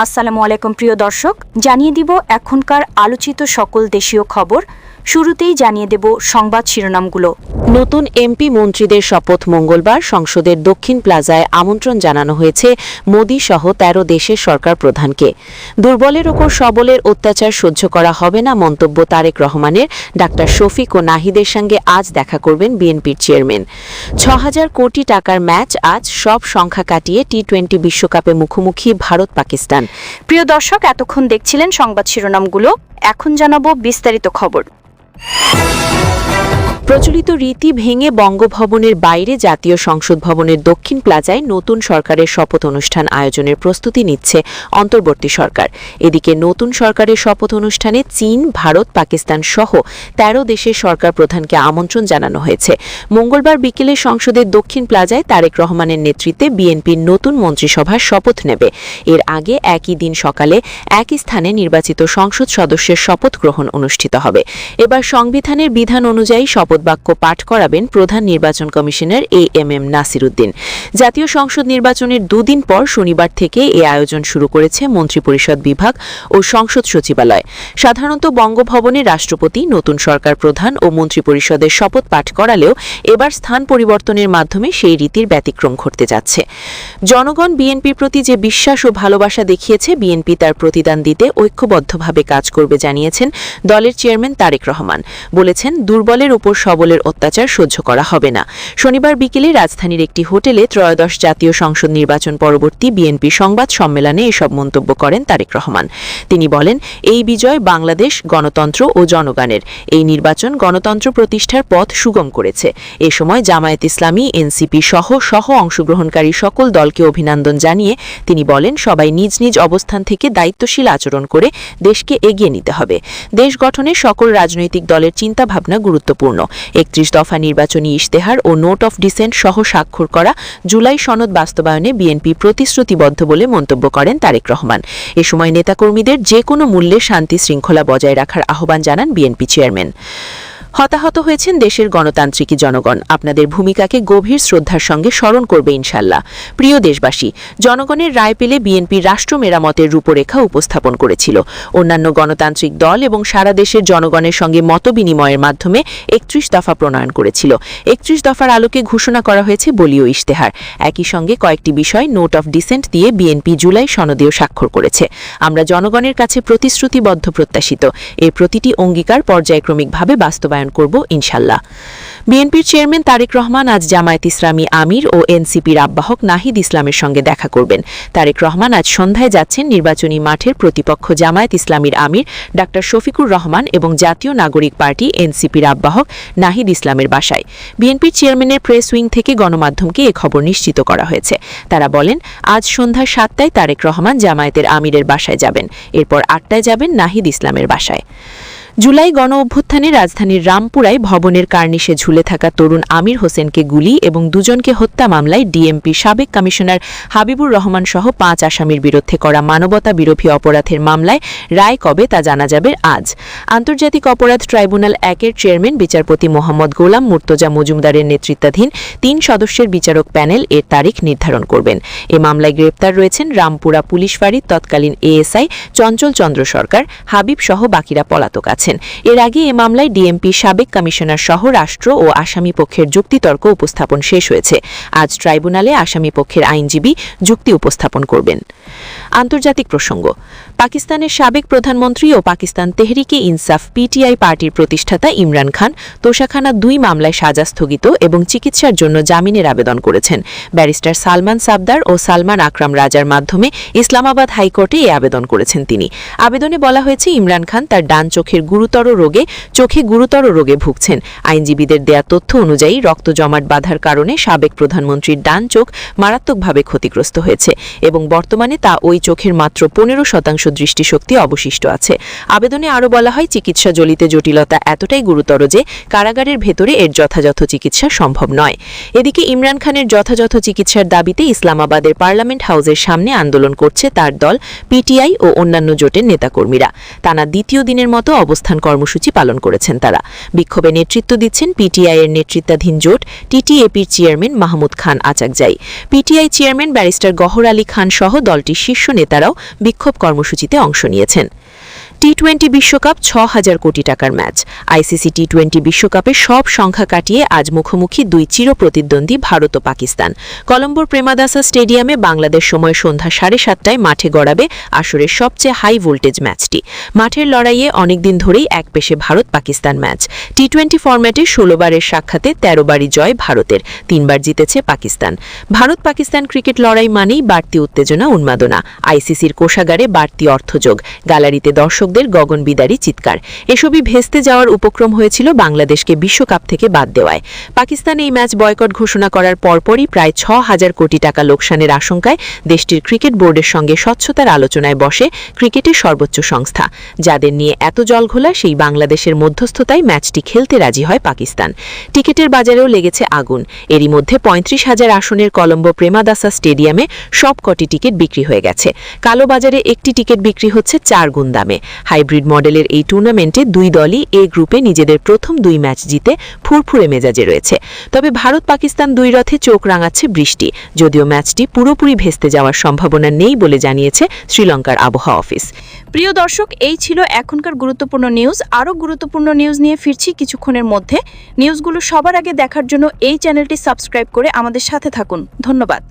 আসসালামু আলাইকুম প্রিয় দর্শক, জানিয়ে দিব এখনকার আলোচিত সকল দেশীয় খবর। শুরুতেই জানিয়ে দেব সংবাদ শিরোনামগুলো। নতুন এমপি মন্ত্রীদের শপথ মঙ্গলবার সংসদের দক্ষিণ প্লাজায় আমন্ত্রণ জানানো হয়েছে মোদি সহ ১৩ দেশের সরকার প্রধানকে। দুর্বলের ওপর সবলের অত্যাচার সহ্য করা হবে না মন্তব্য তারেক রহমানের। ডাক্তার শফিক ও নাহিদের সঙ্গে আজ দেখা করবেন বিএনপির চেয়ারম্যান। ৬,০০০ কোটি টাকার ম্যাচ আজ, সব সংখ্যা কাটিয়ে টি-20 বিশ্বকাপে মুখোমুখি ভারত পাকিস্তান। প্রিয় দর্শক, এতক্ষণ দেখছিলেন সংবাদ শিরোনামগুলো, এখন জানাবো বিস্তারিত খবর। প্রচলিত রীতি ভেঙে বঙ্গভবনের বাইরে জাতীয় সংসদ ভবনের দক্ষিণ প্লাজায় নতুন সরকারের শপথ অনুষ্ঠান আয়োজনের প্রস্তুতি নিচ্ছে অন্তর্বর্তী সরকার। এদিকে নতুন সরকারের শপথ অনুষ্ঠানে চীন, ভারত, পাকিস্তান সহ ১৩ দেশের সরকার প্রধানকে আমন্ত্রণ জানানো হয়েছে। মঙ্গলবার বিকেলে সংসদের দক্ষিণ প্লাজায় তারেক রহমানের নেতৃত্বে বিএনপির নতুন মন্ত্রিসভার শপথ নেবে। এর আগে একই দিন সকালে একই স্থানে নির্বাচিত সংসদ সদস্যের শপথ গ্রহণ অনুষ্ঠিত হবে। এবার সংবিধানের বিধান অনুযায়ী শপথ বাক্য পাঠ করাবেন প্রধান নির্বাচন কমিশনার এএমএম নাসির উদ্দিন। জাতীয় সংসদ নির্বাচনের দুদিন পর শনিবার থেকে এ আয়োজন শুরু করেছে মন্ত্রিপরিষদ বিভাগ ও সংসদ সচিবালয়। সাধারণত বঙ্গভবনে রাষ্ট্রপতি, নতুন সরকার প্রধান ও মন্ত্রিপরিষদের শপথ পাঠ করালেও এবার স্থান পরিবর্তনের মাধ্যমে সেই রীতির ব্যতিক্রম ঘটতে যাচ্ছে। জনগণ বিএনপির প্রতি যে বিশ্বাস ও ভালোবাসা দেখিয়েছে, বিএনপি তার প্রতিদান দিতে ঐক্যবদ্ধভাবে কাজ করবে জানিয়েছেন দলের চেয়ারম্যান তারেক রহমান। বলেছেন, দুর্বলের উপর সবলের অত্যাচার সহ্য করা হবে না। শনিবার বিকেলে রাজধানীর একটি হোটেলে ত্রয়োদশ জাতীয় সংসদ নির্বাচন পরবর্তী বিএনপি সংবাদ সম্মেলনে এসব মন্তব্য করেন তারেক রহমান। তিনি বলেন, এই বিজয় বাংলাদেশ, গণতন্ত্র ও জনগণের। এই নির্বাচন গণতন্ত্র প্রতিষ্ঠার পথ সুগম করেছে। এ সময় জামায়াত ইসলামী, এনসিপি সহ অংশগ্রহণকারী সকল দলকে অভিনন্দন জানিয়ে তিনি বলেন, সবাই নিজ নিজ অবস্থান থেকে দায়িত্বশীল আচরণ করে দেশকে এগিয়ে নিতে হবে। দেশ গঠনে সকল রাজনৈতিক দলের চিন্তাভাবনা গুরুত্বপূর্ণ। ৩১ দফা নির্বাচনী ইশতেহার ও নোট অফ ডিসেন্ট সহ স্বাক্ষর করা জুলাই সনদ বাস্তবায়নে বিএনপি প্রতিশ্রুতিবদ্ধ বলে মন্তব্য করেন তারেক রহমান। এ সময় নেতাকর্মীদের যে কোনো মূল্যে শান্তি শৃঙ্খলা বজায় রাখার আহ্বান জানান বিএনপি চেয়ারম্যান। হতাহত হয়েছেন দেশের গণতান্ত্রিক জনগণ। আপনাদের ভূমিকাকে গভীর শ্রদ্ধার সঙ্গে স্মরণ করবে ইনশাল্লাহ। প্রিয় দেশবাসী, জনগণের রায় পেলে বিএনপি রাষ্ট্র মেরামতের রূপরেখা উপস্থাপন করেছিল। অন্যান্য গণতান্ত্রিক দল এবং সারা দেশের জনগণের সঙ্গে মতবিনিময়ের মাধ্যমে ৩১ দফা প্রণয়ন করেছিল। ৩১ দফার আলোকে ঘোষণা করা হয়েছে বলীয় ইশতেহার। একই সঙ্গে কয়েকটি বিষয় নোট অফ ডিসেন্ট দিয়ে বিএনপি জুলাই সনদেও স্বাক্ষর করেছে। আমরা জনগণের কাছে প্রতিশ্রুতিবদ্ধ, প্রত্যাশিত এর প্রতিটি অঙ্গীকার পর্যায়ক্রমিকভাবে বাস্তবায়ন করব ইনশাল্লাহ। বিএনপির চেয়ারম্যান তারেক রহমান আজ জামায়াত ইসলামী আমির ও এনসিপির আহ্বায়ক নাহিদ ইসলামের সঙ্গে দেখা করবেন। তারেক রহমান আজ সন্ধ্যায় যাচ্ছেন নির্বাচনী মাঠের প্রতিপক্ষ জামায়াত ইসলামীর আমির ডাক্তার শফিকুর রহমান এবং জাতীয় নাগরিক পার্টি এনসিপির আহ্বায়ক নাহিদ ইসলামের বাসায়। বিএনপির চেয়ারম্যানের প্রেস উইং থেকে গণমাধ্যমকে এ খবর নিশ্চিত করা হয়েছে। তারা বলেন, আজ সন্ধ্যা ৭টায় তারেক রহমান জামায়াতের আমিরের বাসায় যাবেন, এরপর ৮টায় যাবেন নাহিদ ইসলামের বাসায়। জুলাই গণ অভ্যুত্থানে রাজধানীর রামপুরায় ভবনের কার্নিশে ঝুলে থাকা তরুণ আমির হোসেনকে গুলি এবং দুজনকে হত্যা মামলায় ডিএমপি সাবেক কমিশনার হাবিবুর রহমান সহ ৫ আসামির বিরুদ্ধে করা মানবতা বিরোধী অপরাধের মামলায় রায় কবে তা জানা যাবে আজ। আন্তর্জাতিক অপরাধ ট্রাইব্যুনাল ১-এর চেয়ারম্যান বিচারপতি মোহাম্মদ গোলাম মুর্তজা মজুমদারের নেতৃত্বাধীন ৩ সদস্যের বিচারক প্যানেল এর তারিখ নির্ধারণ করবেন। এ মামলায় গ্রেপ্তার রয়েছেন রামপুরা পুলিশ ফাঁড়ির তৎকালীন এএসআই চঞ্চল চন্দ্র সরকার, হাবিব সহ বাকিরা পলাতক আছেন। এর আগে এ মামলায় ডিএমপি সাবেক কমিশনার সহ রাষ্ট্র ও আসামি পক্ষের যুক্তিতর্ক উপস্থাপন শেষ হয়েছে। আজ ট্রাইব্যুনালে আসামি পক্ষের আইনজীবী যুক্তি উপস্থাপন করবেন। আন্তর্জাতিক প্রসঙ্গ, পাকিস্তানের সাবেক প্রধানমন্ত্রী ও পাকিস্তান তেহরিকে ইনসাফ পিটিআই পার্টির প্রতিষ্ঠাতা ইমরান খান তোষাখানা ২ মামলায় সাজা স্থগিত এবং চিকিৎসার জন্য জামিনের আবেদন করেছেন। ব্যারিস্টার সালমান সাবদার ও সালমান আকরাম রাজার মাধ্যমে ইসলামাবাদ হাইকোর্টে এ আবেদন করেছেন তিনি। আবেদনে বলা হয়েছে, ইমরান খান তার ডান চোখে গুরুতর রোগে ভুগছেন। আইনজীবীদের দেয়া তথ্য অনুযায়ী রক্ত জমাট বাঁধার কারণে সাবেক প্রধানমন্ত্রীর ডান চোখ মারাত্মকভাবে ক্ষতিগ্রস্ত হয়েছে এবং বর্তমানে তা ওই চোখের মাত্র ১৫% দৃষ্টিশক্তি অবশিষ্ট আছে। আবেদনে আরও বলা হয়, চিকিৎসাজনিত জটিলতা এতটাই গুরুতর যে কারাগারের ভেতরে এর যথাযথ চিকিৎসা সম্ভব নয়। এদিকে ইমরান খানের যথাযথ চিকিৎসার দাবিতে ইসলামাবাদের পার্লামেন্ট হাউসের সামনে আন্দোলন করছে তার দল, পিটিআই ও অন্যান্য জোটের নেতাকর্মীরা। টানা দ্বিতীয় দিনের মতো অবস্থান অবস্থান কর্মসূচি পালন করেছেন তারা। বিক্ষোভে নেতৃত্ব দিচ্ছেন পিটিআই এর নেতৃত্বাধীন জোট টিটিএপির চেয়ারম্যান মাহমুদ খান আচাকজাই। পিটিআই চেয়ারম্যান ব্যারিস্টার গহর আলী খান সহ দলটির শীর্ষ নেতারাও বিক্ষোভ কর্মসূচিতে অংশ নিয়েছেন। টি-20 বিশ্বকাপ ৬,০০০ কোটি টাকার ম্যাচ। আইসিসি টি-20 বিশ্বকাপে সব সংখ্যা কাটিয়ে আজ মুখোমুখি দুই চিরপ্রতিদ্বন্দ্বী ভারত ও পাকিস্তান। কলম্বোর প্রেমাদাসা স্টেডিয়ামে বাংলাদেশ সময় সন্ধ্যা 7:30টায় মাঠে গড়াবে আসরের সবচেয়ে হাই ভোল্টেজ ম্যাচটি। মাঠের লড়াইয়ে অনেকদিন ধরেই একপেশে ভারত পাকিস্তান ম্যাচ। টি-20 ফরম্যাটে ১৬ বারের সাক্ষাতে ১৩ বারই জয় ভারতের, ৩ বার জিতেছে পাকিস্তান। ভারত পাকিস্তান ক্রিকেট লড়াই মানেই বাড়তি উত্তেজনা, উন্মাদনা। আইসিসির কোষাগারে বাড়তি অর্থযোগ, গ্যালারিতে দর্শকদের গগনবিদারী চিৎকার। এসবই ভেস্তে যাওয়ার উপক্রম হয়েছিল বাংলাদেশকে বিশ্বকাপ থেকে বাদ দেওয়ায়। পাকিস্তান এই ম্যাচ বয়কট ঘোষণা করার পরপরই প্রায় ৬,০০০ কোটি টাকা লোকসানের আশঙ্কায় দেশটির ক্রিকেট বোর্ডের সঙ্গে স্বচ্ছতার আলোচনায় বসে ক্রিকেটের সর্বোচ্চ সংস্থা। যাদের নিয়ে এত জলঘোলা সেই বাংলাদেশের মধ্যস্থতায় ম্যাচটি খেলতে রাজি হয় পাকিস্তান। টিকেটের বাজারেও লেগেছে আগুন। এরই মধ্যে ৩৫,০০০ আসনের কলম্বো প্রেমাদাসা স্টেডিয়ামে সবকটি টিকিট বিক্রি হয়ে গেছে। কালোবাজারে একটি টিকিট বিক্রি হচ্ছে ৪ গুণ দামে। হাইব্রিড মডেলের এই টুর্নামেন্টে দুই দলই এ গ্রুপে নিজেদের প্রথম 2 ম্যাচ জিতে ফুরফুরে মেজাজে রয়েছে। তবে ভারত পাকিস্তান দুই রথে চোখ রাঙাচ্ছে বৃষ্টি, যদিও ম্যাচটি পুরোপুরি ভেস্তে যাওয়ার সম্ভাবনা নেই বলে জানিয়েছে শ্রীলঙ্কার আবহাওয়া অফিস। প্রিয় দর্শক, এই ছিল এখনকার গুরুত্বপূর্ণ নিউজ। আরও গুরুত্বপূর্ণ নিউজ নিয়ে ফিরছি কিছুক্ষণের মধ্যে। নিউজগুলো সবার আগে দেখার জন্য এই চ্যানেলটি সাবস্ক্রাইব করে আমাদের সাথে থাকুন। ধন্যবাদ।